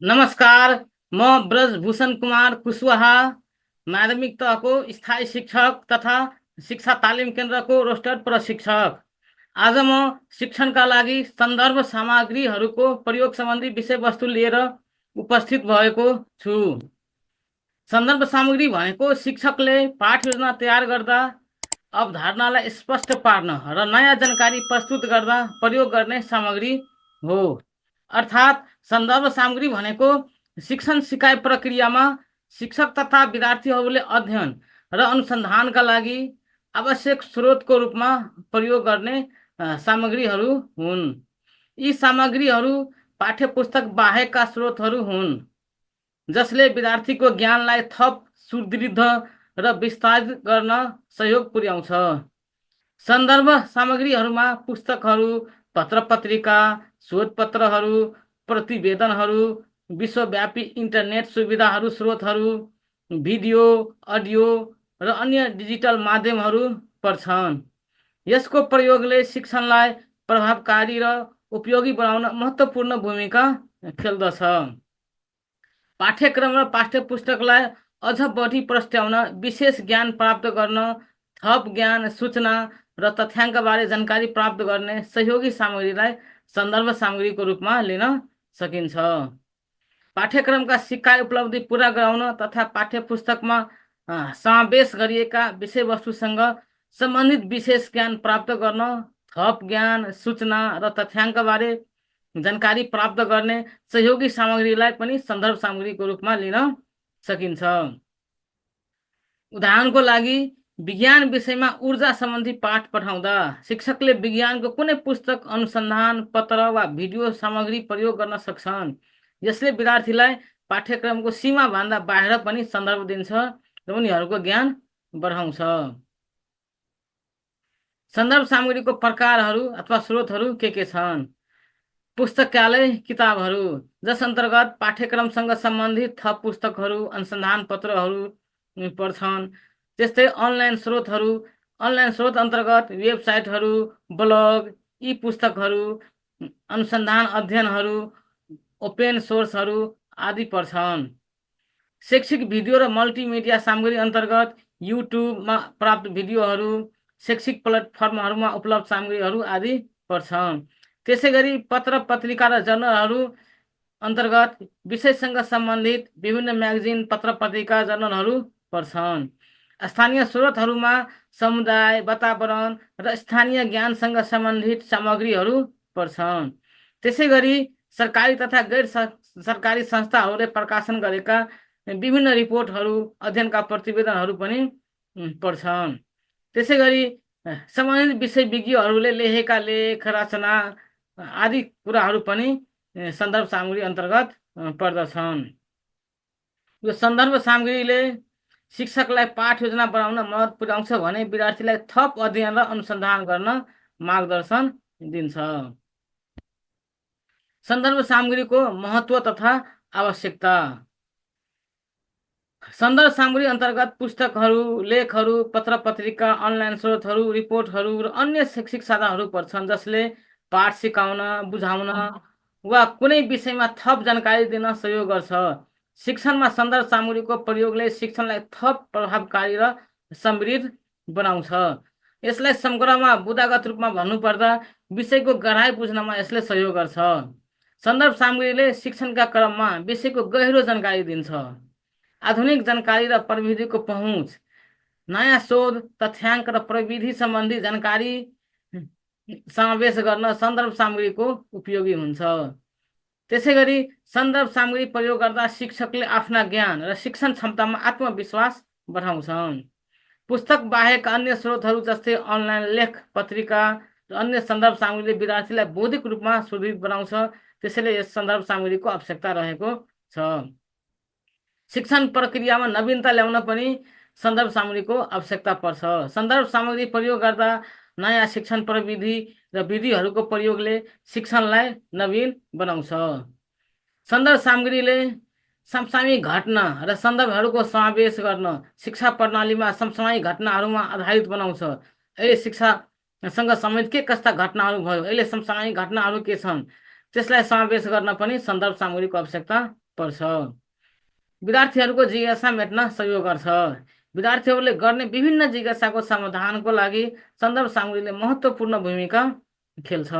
नमस्कार। म ब्रजभूषण कुमार कुशवाहा, माध्यमिक तहको स्थायी शिक्षक तथा शिक्षा तालिम केन्द्रको रोस्टर प्रशिक्षक। आज म शिक्षणका लागि सन्दर्भ सामग्रीहरूको प्रयोग सम्बन्धी विषयवस्तु लिएर उपस्थित भएको छु। सन्दर्भ सामग्री भनेको शिक्षकले पाठ योजना तयार गर्दा अवधारणालाई स्पष्ट पार्न र नयाँ जानकारी प्रस्तुत गर्दा प्रयोग गर्ने सामग्री हो। अर्थात् सन्दर्भ सामग्री भनेको शिक्षण सिकाइ प्रक्रियामा शिक्षक तथा विद्यार्थीहरूले अध्ययन र अनुसन्धानका लागि आवश्यक स्रोतको रूपमा प्रयोग गर्ने सामग्रीहरू हुन्। यी सामग्रीहरू पाठ्यपुस्तक बाहेकका स्रोतहरू हुन् जसले विद्यार्थीको ज्ञानलाई थप सुदृढ र विस्तारित गर्न सहयोग पुर्याउँछ। सन्दर्भ सामग्रीहरूमा पुस्तकहरू, पत्रपत्रिका, शोधपत्रहरू, प्रतिवेदनहरू, विश्वव्यापी इन्टरनेट सुविधाहरू, स्रोतहरू, भिडियो, अडियो र अन्य डिजिटल माध्यमहरू पर्छन्। यसको प्रयोगले शिक्षणलाई प्रभावकारी र उपयोगी बनाउन महत्त्वपूर्ण भूमिका खेल्दछ। पाठ्यक्रम र पाठ्यपुस्तकलाई अझ बढी प्रस्ट्याउन, विशेष ज्ञान प्राप्त गर्न, थप ज्ञान, सूचना र तथ्याङ्कबारे जानकारी प्राप्त गर्ने सहयोगी सामग्रीलाई सन्दर्भ सामग्रीको रूपमा लिन सकिन्छ। पाठ्यक्रमका सिकाइ उपलब्धि पुरा गराउन तथा पाठ्यपुस्तकमा समावेश गरिएका विषयवस्तुसँग सम्बन्धित विशेष ज्ञान प्राप्त गर्न, थप ज्ञान, सूचना र तथ्याङ्कबारे जानकारी प्राप्त गर्ने सहयोगी सामग्रीलाई पनि सन्दर्भ सामग्रीको रूपमा लिन सकिन्छ। उदाहरणको लागि, विज्ञान विषयमा ऊर्जा सम्बन्धी पाठ पढाउँदा शिक्षकले विज्ञानको कुनै पुस्तक, अनुसन्धान पत्र वा भिडियो सामग्री प्रयोग गर्न सक्छन्। यसले विद्यार्थीलाई पाठ्यक्रमको सीमाभन्दा बाहिर पनि सन्दर्भ दिन्छ र उनीहरूको ज्ञान बढाउँछ। सन्दर्भ सामग्रीको प्रकारहरू अथवा स्रोतहरू के छन्? पुस्तकालय किताबहरू, जस अन्तर्गत पाठ्यक्रमसँग सम्बन्धित थप पुस्तकहरू, अनुसन्धान पत्रहरू पर्छन्। त्यस्तै अनलाइन स्रोतहरू, अनलाइन स्रोत अन्तर्गत वेबसाइटहरू, ब्लग, ई पुस्तकहरू, अनुसन्धान अध्ययनहरू, ओपन सोर्सहरू आदि पर्छन्। शैक्षिक भिडियो र मल्टिमिडिया सामग्री अन्तर्गत युट्युबमा प्राप्त भिडियोहरू, शैक्षिक प्लेटफर्महरूमा उपलब्ध सामग्रीहरू आदि पर्छन्। त्यसै गरी पत्र पत्रिका र जर्नलहरू अन्तर्गत विषयसँग सम्बन्धित विभिन्न म्यागजिन, पत्र पत्रिका, जर्नलहरू पर्छन्। स्थानीय स्रोतहरूमा समुदाय, वातावरण र स्थानीय ज्ञानसँग सम्बन्धित सामग्रीहरू पर्छन्। त्यसै गरी सरकारी तथा गैर सरकारी संस्थाहरूले प्रकाशन गरेका विभिन्न रिपोर्टहरू, अध्ययनका प्रतिवेदनहरू पनि पर्छन्। त्यसै गरी सम्बन्धित विषयविज्ञहरूले लेखेका लेख, रचना आदि कुराहरू पनि सन्दर्भ सामग्री अन्तर्गत पर्दछन्। यो सन्दर्भ सामग्रीले शिक्षकलाई पाठ योजना बनाउन मद्दत पुर्याउँछ भने विद्यार्थीलाई थप अध्ययन र अनुसन्धान गर्न मार्गदर्शन दिन्छ। सन्दर्भ सामग्रीको महत्त्व तथा आवश्यकता। सन्दर्भ सामग्री अन्तर्गत पुस्तकहरू, लेखहरू, पत्र पत्रिका, अनलाइन स्रोतहरू, रिपोर्टहरू र अन्य शैक्षिक साधनहरू पर्छन् जसले पाठ सिकाउन, बुझाउन वा कुनै विषयमा थप जानकारी दिन सहयोग गर्छ। शिक्षणमा सन्दर्भ सामग्रीको प्रयोगले शिक्षणलाई थप प्रभावकारी र समृद्ध बनाउँछ। यसलाई समग्रमा बुदागत रूपमा भन्नुपर्दा विषयको गहराई बुझ्नमा यसले सहयोग गर्छ। सन्दर्भ सामग्रीले शिक्षणका क्रममा विषयको गहिरो जानकारी दिन्छ। आधुनिक जानकारी र प्रविधिको पहुँच, नयाँ शोध, तथ्याङ्क र प्रविधि सम्बन्धी जानकारी समावेश गर्न सन्दर्भ सामग्रीको उपयोगी हुन्छ। त्यसै गरी सन्दर्भ सामग्री प्रयोग गर्दा शिक्षकले आफ्ना ज्ञान र शिक्षण क्षमतामा आत्मविश्वास बढाउँछन्। पुस्तक बाहेक अन्य स्रोतहरू जस्तै अनलाइन लेख, पत्रिका र अन्य सन्दर्भ सामग्रीले विद्यार्थीलाई बौद्धिक रूपमा सुदृढ बनाउँछ। त्यसैले यस सन्दर्भ सामग्रीको आवश्यकता रहेको छ। शिक्षण प्रक्रियामा नवीनता ल्याउन पनि सन्दर्भ सामग्रीको आवश्यकता पर्छ। सन्दर्भ सामग्री प्रयोग गर्दा नयाँ शिक्षण प्रविधि र विधिहरूको प्रयोगले शिक्षणलाई नवीन बनाउँछ। सन्दर्भ सामग्रीले समसामयिक घटना र सन्दर्भहरूको समावेश गर्न शिक्षा प्रणालीमा समसामयिक घटनाहरूमा आधारित बनाउँछ। अहिले शिक्षासँग सम्बन्धित के कस्ता घटनाहरू भयो, अहिले समसामयिक घटनाहरू के छन्, त्यसलाई समावेश गर्न पनि सन्दर्भ सामग्रीको आवश्यकता पर्छ। विद्यार्थीहरूको जिज्ञासा मेट्न सहयोग गर्छ। विद्यार्थीहरूले गर्ने विभिन्न जिज्ञासाको समाधानको लागि सन्दर्भ सामग्रीले महत्त्वपूर्ण भूमिका खेल्छ।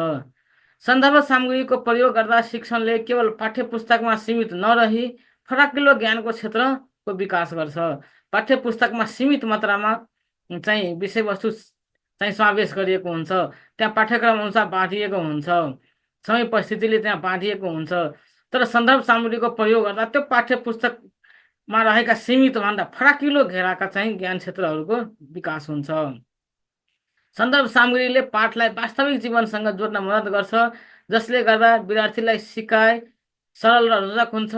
सन्दर्भ सामग्रीको प्रयोग गर्दा शिक्षणले केवल पाठ्य पुस्तकमा सीमित नरही फराकिलो ज्ञानको क्षेत्रको विकास गर्छ। पाठ्य पुस्तकमा सीमित मात्रामा चाहिँ विषयवस्तु चाहिँ समावेश गरिएको हुन्छ, त्यहाँ पाठ्यक्रम अनुसार बाँडिएको हुन्छ, समय परिस्थितिले त्यहाँ बाँडिएको हुन्छ। तर सन्दर्भ सामग्रीको प्रयोग गर्दा त्यो पाठ्य पुस्तकमा रहेका सीमितभन्दा फराकिलो घेराका चाहिँ ज्ञान क्षेत्रहरूको विकास हुन्छ। सन्दर्भ सामग्रीले पाठलाई वास्तविक जीवनसँग जोड्न मद्दत गर्छ, जसले गर्दा विद्यार्थीलाई सिकाइ सरल र रोचक हुन्छ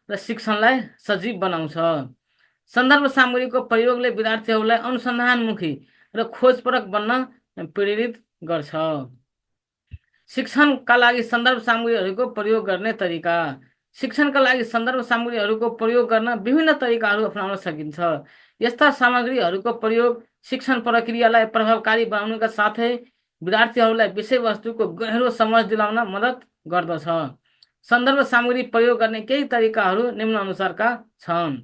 र शिक्षणलाई सजीव बनाउँछ। सन्दर्भ सामग्रीको प्रयोगले विद्यार्थीहरूलाई अनुसन्धानमुखी र खोजपरक बन्न प्रेरित गर्छ। शिक्षणका लागि सन्दर्भ सामग्रीहरूको प्रयोग गर्ने तरिका। शिक्षणका लागि सन्दर्भ सामग्रीहरूको प्रयोग गर्न विभिन्न तरिकाहरू अपनाउन सकिन्छ। यस्ता सामग्रीहरूको प्रयोग शिक्षण प्रक्रियालाई प्रभावकारी बनाउनका साथै विद्यार्थीहरूलाई विषयवस्तुको गहिरो समझ दिलाउन मद्दत गर्दछ। सन्दर्भ सामग्री प्रयोग गर्ने केही तरिकाहरू निम्नानुसारका छन्।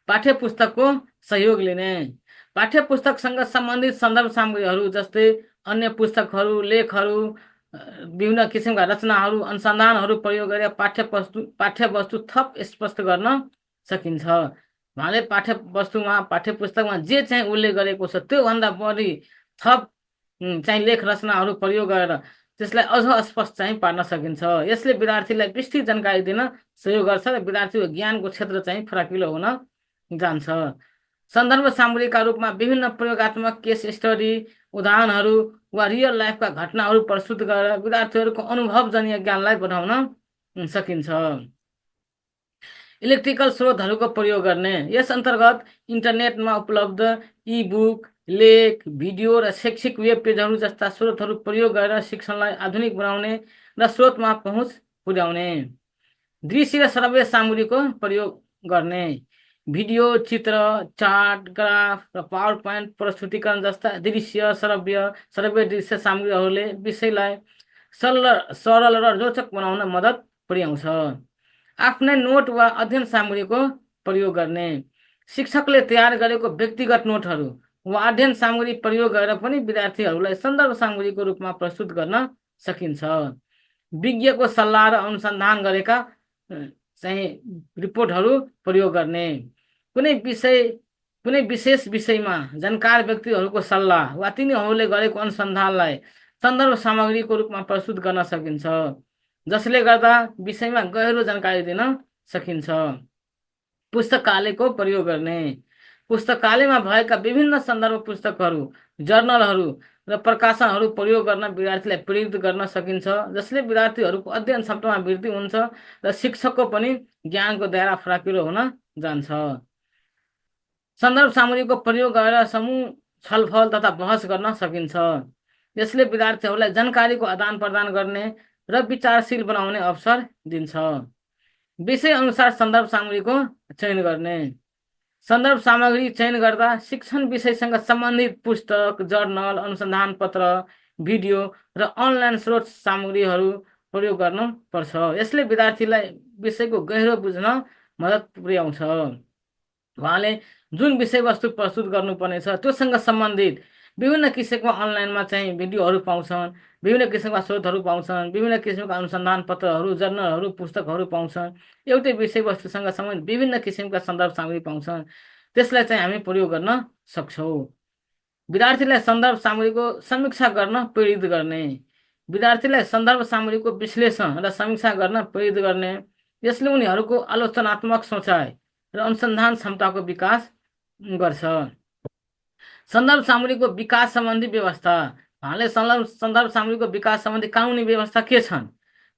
पाठ्य पुस्तकको सहयोग लिने। पाठ्य पुस्तकसँग सम्बन्धित सन्दर्भ सामग्रीहरू जस्तै अन्य पुस्तकहरू, लेखहरू, विभिन्न किसिमका रचनाहरू, अनुसन्धानहरू प्रयोग गरेर पाठ्यवस्तु थप स्पष्ट गर्न सकिन्छ। उहाँले पाठ्य पुस्तकमा जे चाहिँ उल्लेख गरेको छ त्योभन्दा बढी थप चाहिँ लेख रचनाहरू प्रयोग गरेर त्यसलाई अझ स्पष्ट चाहिँ पार्न सकिन्छ। यसले विद्यार्थीलाई विस्तृत जानकारी दिन सहयोग गर्छ र विद्यार्थीको ज्ञानको क्षेत्र चाहिँ फराकिलो हुन जान्छ। सन्दर्भ सामग्रीका रूपमा विभिन्न प्रयोगात्मक केस स्टडी, उदाहरणहरू वा रियल लाइफका घटनाहरू प्रस्तुत गरेर विद्यार्थीहरूको अनुभवजन्य ज्ञानलाई बढाउन सकिन्छ। इलेक्ट्रिकल स्रोतहरूको प्रयोग गर्ने। यस अन्तर्गत इन्टरनेटमा उपलब्ध ई-बुक, लेख, भिडियो र शैक्षिक वेब पेजहरू जस्ता स्रोतहरू प्रयोग गरेर शिक्षणलाई आधुनिक बनाउने र स्रोतमा पहुँच पुर्याउने। दृश्य र श्रव्य सामग्रीको प्रयोग गर्ने। भिडियो, चित्र, चार्ट, ग्राफ र पावर पोइन्ट प्रस्तुतिकरण जस्ता श्रव्य दृश्य सामग्रीहरूले विषयलाई सरल र रोचक बनाउन मद्दत पुर्याउँछ। आफ्नै नोट वा अध्ययन सामग्रीको प्रयोग गर्ने। शिक्षकले तयार गरेको व्यक्तिगत नोटहरू वा अध्ययन सामग्री प्रयोग गरेर पनि विद्यार्थीहरूलाई सन्दर्भ सामग्रीको रूपमा प्रस्तुत गर्न सकिन्छ। विज्ञको सल्लाह र अनुसन्धान गरेका चाहिँ रिपोर्टहरू प्रयोग गर्ने। कुनै विशेष विषयमा जानकार व्यक्तिहरूको सल्लाह वा तिनीहरूले गरेको अनुसन्धानलाई सन्दर्भ सामग्रीको रूपमा प्रस्तुत गर्न सकिन्छ, जसले गर्दा विषयमा गहिरो जानकारी दिन सकिन्छ। पुस्तकालयको प्रयोग गर्ने। पुस्तकालयमा भएका विभिन्न सन्दर्भ पुस्तकहरू, जर्नलहरू र प्रकाशनहरू प्रयोग गर्न विद्यार्थीलाई प्रेरित गर्न सकिन्छ, जसले विद्यार्थीहरूको अध्ययन क्षमतामा वृद्धि हुन्छ र शिक्षकको पनि ज्ञानको दायरा फराकिलो हुन जान्छ। सन्दर्भ सामग्रीको प्रयोग गरेर समूह छलफल तथा बहस गर्न सकिन्छ। यसले विद्यार्थीहरूलाई जानकारीको आदान प्रदान गर्ने र विचारशील बनाउने अवसर दिन्छ। विषय अनुसार सन्दर्भ सामग्रीको चयन गर्ने। सन्दर्भ सामग्री चयन गर्दा शिक्षण विषयसँग सम्बन्धित पुस्तक, जर्नल, अनुसन्धान पत्र, भिडियो र अनलाइन स्रोत सामग्रीहरू प्रयोग गर्नुपर्छ। यसले विद्यार्थीलाई विषयको गहिरो बुझ्न मद्दत पुर्याउँछ। उहाँले जुन विषयवस्तु प्रस्तुत गर्नुपर्नेछ त्योसँग सम्बन्धित विभिन्न किसिमका अनलाइनमा चाहिँ भिडियोहरू पाउँछन्, विभिन्न किसिमका स्रोतहरू पाउँछन्, विभिन्न किसिमका अनुसन्धान पत्रहरू, जर्नलहरू, पुस्तकहरू पाउँछन्। एउटै विषयवस्तुसँग सम्बन्धित विभिन्न किसिमका सन्दर्भ सामग्री पाउँछन्। त्यसलाई चाहिँ हामी प्रयोग गर्न सक्छौँ। विद्यार्थीलाई सन्दर्भ सामग्रीको समीक्षा गर्न प्रेरित गर्ने। विद्यार्थीलाई सन्दर्भ सामग्रीको विश्लेषण र समीक्षा गर्न प्रेरित गर्ने। यसले उनीहरूको आलोचनात्मक सोचाइ र अनुसन्धान क्षमताको विकास गर्छ। सन्दर्भ सामग्रीको विकास सम्बन्धी व्यवस्था। उहाँले सन्दर्भ सामग्रीको विकास सम्बन्धी कानुनी व्यवस्था के छन्?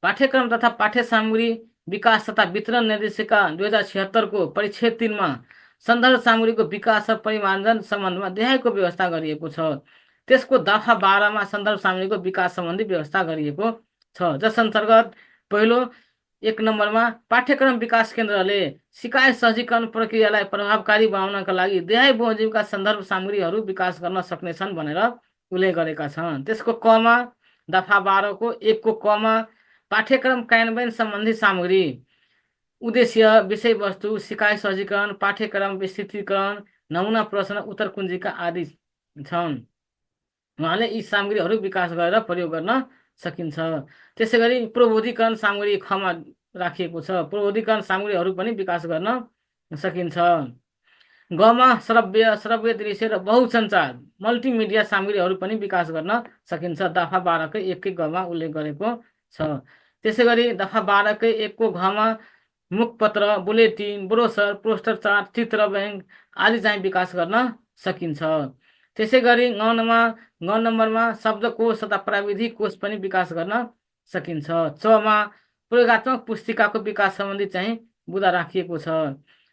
पाठ्यक्रम तथा पाठ्य सामग्री विकास तथा वितरण निर्देशिका 2076 को परिच्छेद 3 मा सन्दर्भ सामग्रीको विकास र परिमार्जन सम्बन्धमा देखाएको व्यवस्था गरिएको छ। त्यसको दफा 12 मा सन्दर्भ सामग्रीको विकास सम्बन्धी व्यवस्था गरिएको छ, जस अन्तर्गत पहिलो 1 नम्बरमा पाठ्यक्रम विकास केन्द्रले सिकाइ सहजीकरण प्रक्रियालाई प्रभावकारी बनाउनका लागि देहाई बहुजीवका सन्दर्भ सामग्रीहरू विकास गर्न सक्नेछन् भनेर उल्लेख गरेका छन्। त्यसको कमा दफा 12 को 1 को कमा पाठ्यक्रम कार्यान्वयन सम्बन्धी सामग्री उद्देश्य विषयवस्तु सिकाइ सहजीकरण पाठ्यक्रम विस्तृतीकरण नमुना प्रश्न उत्तर कुञ्जिका आदि छन्। उहाँले यी सामग्रीहरू विकास गरेर प्रयोग गर्न सकिन्छ। त्यसै गरी प्रबोधिकरण सामग्री खमा राखिएको छ। प्रबोधिकरण सामग्रीहरू पनि विकास गर्न सकिन्छ। गमा श्रव्य श्रव्य दृश्य र बहुसञ्चार मल्टिमिडिया सामग्रीहरू पनि विकास गर्न सकिन्छ। दफा 12कै 1कै गमा उल्लेख गरेको छ। त्यसै गरी दफा 12कै 1को घमा मुखपत्र बुलेटिन ब्रोसर पोस्टर चार्ट चित्र ब्याङ्क आदि चाहिँ विकास गर्न सकिन्छ। त्यसै गरी 9 नम्बरमा शब्दकोश तथा प्राविधिक कोश पनि विकास गर्न सकिन्छ। 6मा प्रयोगात्मक पुस्तिकाको विकास सम्बन्धी चाहिँ बुँदा राखिएको छ।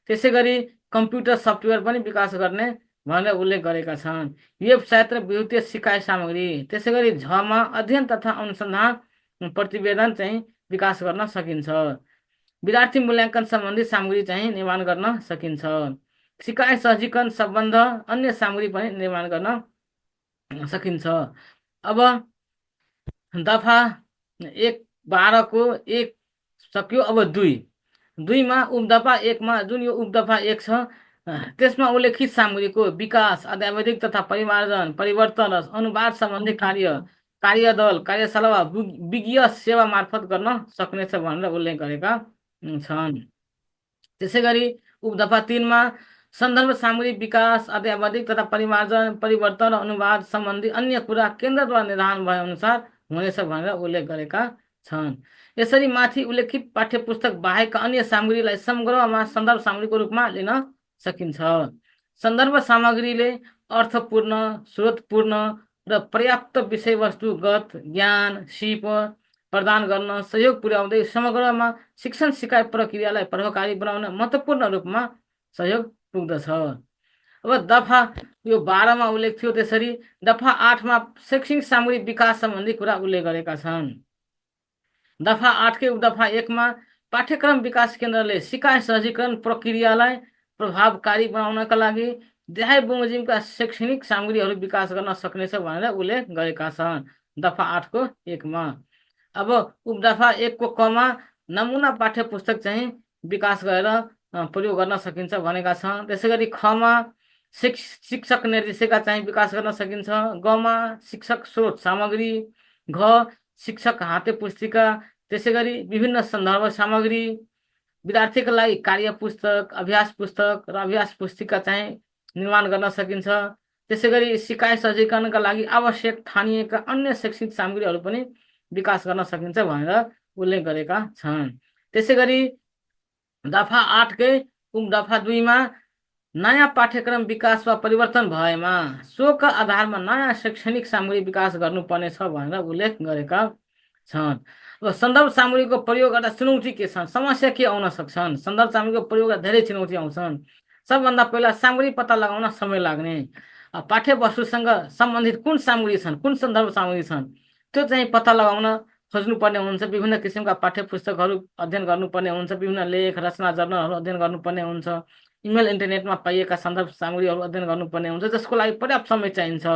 त्यसै गरी कम्प्युटर सफ्टवेयर पनि विकास गर्ने भनेर उल्लेख गरेका छन्। वेबसाइट र विद्युतीय सिकाइ सामग्री। त्यसै गरी झमा अध्ययन तथा अनुसन्धान प्रतिवेदन चाहिँ विकास गर्न सकिन्छ। विद्यार्थी मूल्याङ्कन सम्बन्धी सामग्री चाहिँ निर्माण गर्न सकिन्छ। सिकाइ सहजीकरण सम्बन्ध अन्य सामग्री पनि निर्माण गर्न सकिन्छ। अब दफा 12को 1 सक्यो। अब 2मा उपदफा 1मा जुन यो उपदफा 1 छ त्यसमा उल्लेखित सामग्रीको विकास अध्यावधिक तथा परिमार्जन परिवर्तन र अनुवाद सम्बन्धी कार्यदल कार्यशाला वा विज्ञ सेवा मार्फत गर्न सक्नेछ भनेर उल्लेख गरेका छन्। त्यसै गरी उपदफा 3मा सन्दर्भ सामग्री विकास अध्यावधिक तथा परिमार्जन परिवर्तन र अनुवाद सम्बन्धी अन्य कुरा केन्द्रद्वारा निर्धारण भए अनुसार हुनेछ भनेर उल्लेख गरेका छन्। यसरी माथि उल्लेखित पाठ्यपुस्तक बाहेकका अन्य सामग्रीलाई समग्रमा सन्दर्भ सामग्रीको रूपमा लिन सकिन्छ। सन्दर्भ सामग्रीले अर्थपूर्ण स्रोतपूर्ण र पर्याप्त विषयवस्तुगत ज्ञान सिप प्रदान गर्न सहयोग पुर्याउँदै समग्रमा शिक्षण सिकाइ प्रक्रियालाई प्रभावकारी बनाउन महत्त्वपूर्ण रूपमा सहयोग पुग्दछ। अब दफा यो 12मा उल्लेख थियो। त्यसरी दफा 8मा शैक्षिक सामग्री विकास सम्बन्धी कुरा उल्लेख गरेका छन्। दफा 8कै उपदफा 1मा पाठ्यक्रम विकास केन्द्रले सिकाइ सहजीकरण प्रक्रियालाई प्रभावकारी बनाउनका लागि देहाय बमोजिमका शैक्षणिक सामग्रीहरू विकास गर्न सक्नेछ भनेर उल्लेख गरेका छन्। दफा 8को 1मा। अब उपदफा 1को कमा नमुना पाठ्यपुस्तक चाहिँ विकास गरेर प्रयोग गर्न सकिन्छ भनेका छन्। त्यसै गरी खमा शिक्षक निर्देशिका चाहिँ विकास गर्न सकिन्छ। गमा शिक्षक स्रोत सामग्री। घ शिक्षक हाते पुस्तिका। त्यसै गरी विभिन्न सन्दर्भ सामग्री विद्यार्थीका लागि कार्य पुस्तक अभ्यास पुस्तक र अभ्यास पुस्तिका चाहिँ निर्माण गर्न सकिन्छ। त्यसै गरी सिकाइ सहजीकरणका लागि आवश्यक ठानिएका अन्य शैक्षिक सामग्रीहरू पनि विकास गर्न सकिन्छ भनेर उल्लेख गरेका छन्। त्यसै गरी दफा 8कै उपदफा 2मा नयाँ पाठ्यक्रम विकास वा परिवर्तन भएमा सोका आधारमा नयाँ शैक्षणिक सामग्री विकास गर्नुपर्नेछ भनेर उल्लेख गरेका छन्। अब सन्दर्भ सामग्रीको प्रयोग गर्दा चुनौती के छन् समस्या के आउन सक्छन्। सन्दर्भ सामग्रीको प्रयोग गर्दा धेरै चुनौती आउँछन्। सबभन्दा पहिला सामग्री पत्ता लगाउन समय लाग्ने। पाठ्यवस्तुसँग सम्बन्धित कुन सामग्री छन् कुन सन्दर्भ सामग्री छन् त्यो चाहिँ पत्ता लगाउन खोज्नुपर्ने हुन्छ। विभिन्न किसिमका पाठ्यपुस्तकहरू अध्ययन गर्नुपर्ने हुन्छ। विभिन्न लेख रचना जर्नलहरू अध्ययन गर्नुपर्ने हुन्छ। इमेल इन्टरनेटमा पाइएका सन्दर्भ सामग्रीहरू अध्ययन गर्नुपर्ने हुन्छ जसको लागि पर्याप्त समय चाहिन्छ।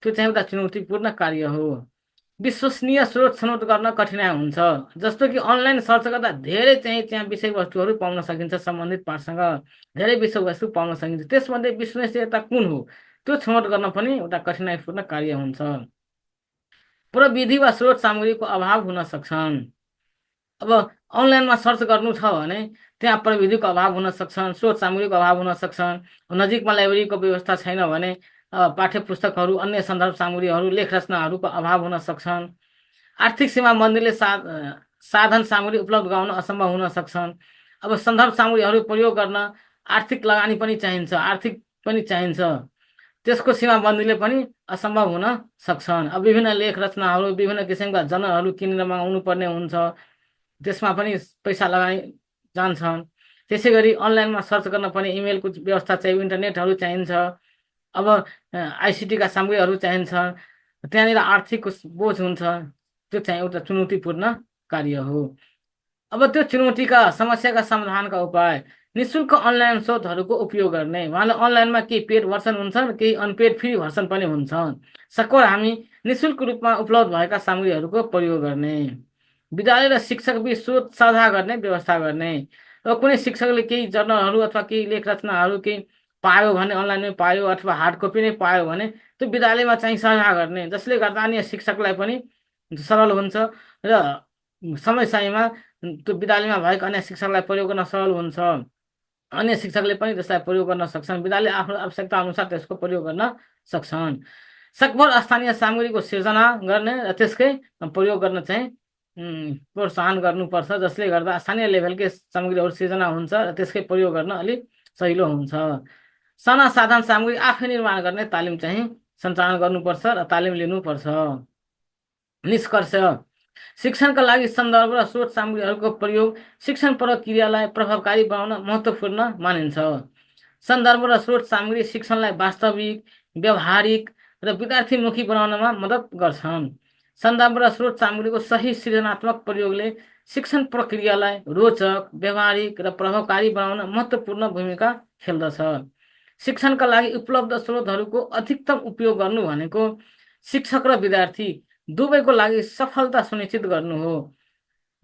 त्यो चाहिँ एउटा चुनौतीपूर्ण कार्य हो। विश्वसनीय स्रोत छनौट गर्न कठिनाइ हुन्छ। जस्तो कि अनलाइन सर्च गर्दा धेरै चाहिँ त्यहाँ विषयवस्तुहरू पाउन सकिन्छ। सम्बन्धित पाठसँग धेरै विषयवस्तु पाउन सकिन्छ। त्यसमध्ये विश्वसनीयता कुन हो त्यो छनौट गर्न पनि एउटा कठिनाइपूर्ण कार्य हुन्छ। प्रविधि वा स्रोत सामग्रीको अभाव हुन सक्छन्। अब अनलाइनमा सर्च गर्नु छ भने त्यहाँ प्रविधिको अभाव हुन सक्छन् स्रोत सामग्रीको अभाव हुन सक्छन्। नजिकमा लाइब्रेरीको व्यवस्था छैन भने पाठ्यपुस्तकहरू अन्य सन्दर्भ सामग्रीहरू लेख रचनाहरूको अभाव हुन सक्छन्। आर्थिक सीमा मन्दीले साधन सामग्री उपलब्ध गराउन असम्भव हुन सक्छन्। अब सन्दर्भ सामग्रीहरू प्रयोग गर्न आर्थिक लगानी पनि चाहिन्छ आर्थिक पनि चाहिन्छ। त्यसको सीमा बन्दीले पनि असम्भव हुन सक्छन्। अब विभिन्न लेख रचनाहरू विभिन्न किसिमका जर्नलहरू किनेर मगाउनु पर्ने हुन्छ। त्यसमा पनि पैसा लगानी जान्छन्। त्यसै गरी अनलाइनमा सर्च गर्न पर्ने इमेलको व्यवस्था चाहियो इन्टरनेटहरू चाहिन्छ। अब आइसिटीका सामग्रीहरू चाहिन्छ। त्यहाँनिर आर्थिक बोझ हुन्छ। त्यो चाहिँ एउटा चुनौतीपूर्ण कार्य हो। अब त्यो चुनौतीका समस्याका समाधानका उपाय निःशुल्क अनलाइन स्रोतहरूको उपयोग गर्ने। उहाँले अनलाइनमा केही पेड भर्सन हुन्छन् केही अनपेड फ्री भर्सन पनि हुन्छन्। सकेर हामी निःशुल्क रूपमा उपलब्ध भएका सामग्रीहरूको प्रयोग गर्ने। विद्यालय र शिक्षक बीच स्रोत साझा गर्ने व्यवस्था गर्ने। र कुनै शिक्षकले केही जर्नलहरू अथवा केही लेख रचनाहरू केही पायो भने अनलाइनमै पायो अथवा हार्ड कपी नै पायो भने त्यो विद्यालयमा चाहिँ साझा गर्ने, जसले गर्दा अन्य शिक्षकलाई पनि सरल हुन्छ र समय समयमा त्यो विद्यालयमा भएको अन्य शिक्षकलाई प्रयोग गर्न सरल हुन्छ। अन्य शिक्षकले पनि त्यसलाई प्रयोग गर्न सक्छन्, विद्यालय आफ्नो आवश्यकता अनुसार त्यसको प्रयोग गर्न सक्छन्। सकभर स्थानीय सामग्रीको सिर्जना गर्ने र त्यसकै प्रयोग गर्न चाहिँ प्रोत्साहन गर्नुपर्छ, जसले गर्दा स्थानीय लेभलकै सामग्रीहरू सिर्जना हुन्छ र त्यसकै प्रयोग गर्न अलिक सजिलो हुन्छ। साना साधन सामग्री आफै निर्माण गर्ने तालिम चाहिँ सञ्चालन गर्नुपर्छ र तालिम लिनुपर्छ। निष्कर्ष, शिक्षणका लागि सन्दर्भ र स्रोत सामग्रीहरूको प्रयोग शिक्षण प्रक्रियालाई प्रभावकारी बनाउन महत्त्वपूर्ण मानिन्छ। सन्दर्भ र स्रोत सामग्री शिक्षणलाई वास्तविक, व्यावहारिक र विद्यार्थीमुखी बनाउनमा मद्दत गर्छन्। सन्दर्भ र स्रोत सामग्रीको सही सृजनात्मक प्रयोगले शिक्षण प्रक्रियालाई रोचक, व्यावहारिक र प्रभावकारी बनाउन महत्त्वपूर्ण भूमिका खेल्दछ। शिक्षणका लागि उपलब्ध स्रोतहरूको अधिकतम उपयोग गर्नु भनेको शिक्षक र विद्यार्थी दुवैको लागि सफलता सुनिश्चित गर्नु हो।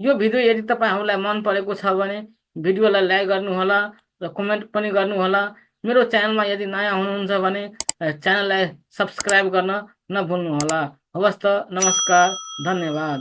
यो भिडियो यदि तपाईँहरूलाई मन परेको छ भने भिडियोलाई लाइक गर्नुहोला र कमेन्ट पनि गर्नुहोला। मेरो च्यानलमा यदि नयाँ हुनुहुन्छ भने च्यानललाई सब्सक्राइब गर्न नभुल्नुहोला। हवस् त, नमस्कार, धन्यवाद।